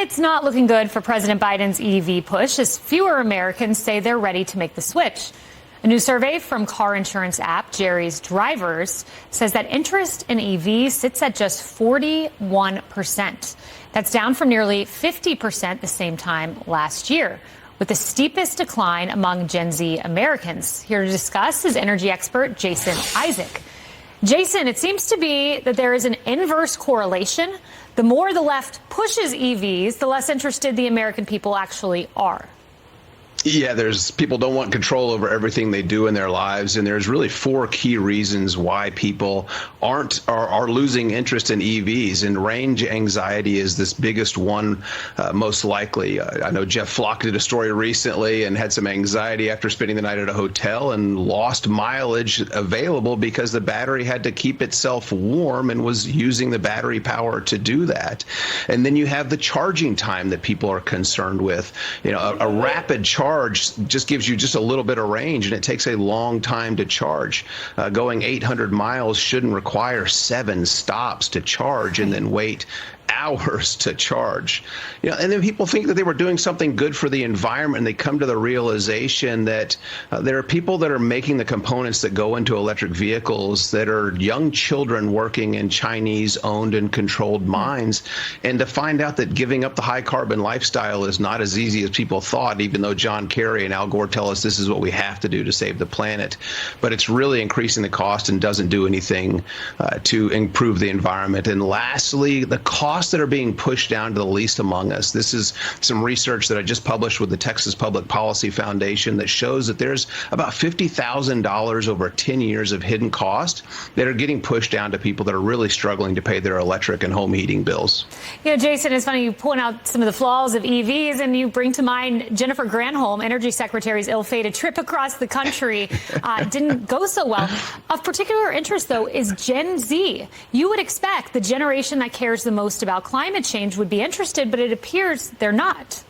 It's not looking good for President Biden's EV push, as fewer Americans say they're ready to make the switch. A new survey from car insurance app Jerry's Drivers says that interest in EVs sits at just 41%. That's down from nearly 50% the same time last year, with the steepest decline among Gen Z Americans. Here to discuss is energy expert Jason Isaac. Jason, it seems to be that there is an inverse correlation. The more the left pushes EVs, the less interested the American people actually are. Yeah, people don't want control over everything they do in their lives, and there's really four key reasons why people are losing interest in EVs, and range anxiety is this biggest one, most likely. I know Jeff Flock did a story recently and had some anxiety after spending the night at a hotel and lost mileage available because the battery had to keep itself warm and was using the battery power to do that. And then you have the charging time that people are concerned with. You know, a rapid charge just gives you just a little bit of range, and it takes a long time to charge. Going 800 miles shouldn't require 7 stops to charge and then wait hours to charge. And then people think that they were doing something good for the environment, and they come to the realization that there are people that are making the components that go into electric vehicles that are young children working in Chinese owned and controlled mines. And to find out that giving up the high carbon lifestyle is not as easy as people thought, even though John Kerry and Al Gore tell us this is what we have to do to save the planet. But it's really increasing the cost and doesn't do anything to improve the environment. And lastly, the costs that are being pushed down to the least among us. This is some research that I just published with the Texas Public Policy Foundation that shows that there's about $50,000 over 10 years of hidden cost that are getting pushed down to people that are really struggling to pay their electric and home heating bills. Jason, it's funny you point out some of the flaws of EVs, and you bring to mind Jennifer Granholm, Energy Secretary's ill-fated trip across the country. Didn't go so well. Of particular interest, though, is Gen Z. You would expect the generation that cares the most about climate change would be interested, but it appears they're not.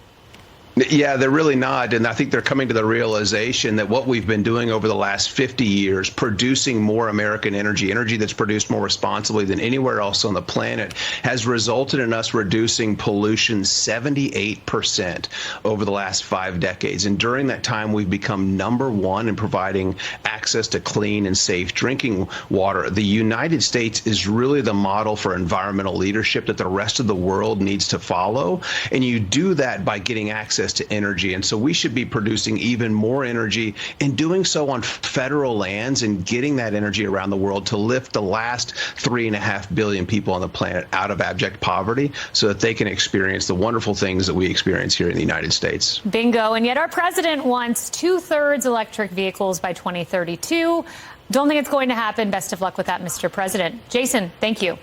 Yeah, they're really not. And I think they're coming to the realization that what we've been doing over the last 50 years, producing more American energy that's produced more responsibly than anywhere else on the planet, has resulted in us reducing pollution 78% over the last 5 decades. And during that time, we've become #1 in providing access to clean and safe drinking water. The United States is really the model for environmental leadership that the rest of the world needs to follow. And you do that by getting access to energy. And so we should be producing even more energy and doing so on federal lands and getting that energy around the world to lift the last 3.5 billion people on the planet out of abject poverty so that they can experience the wonderful things that we experience here in the United States. Bingo. And yet our president wants 2/3 electric vehicles by 2032. Don't think it's going to happen. Best of luck with that, Mr. President. Jason, thank you.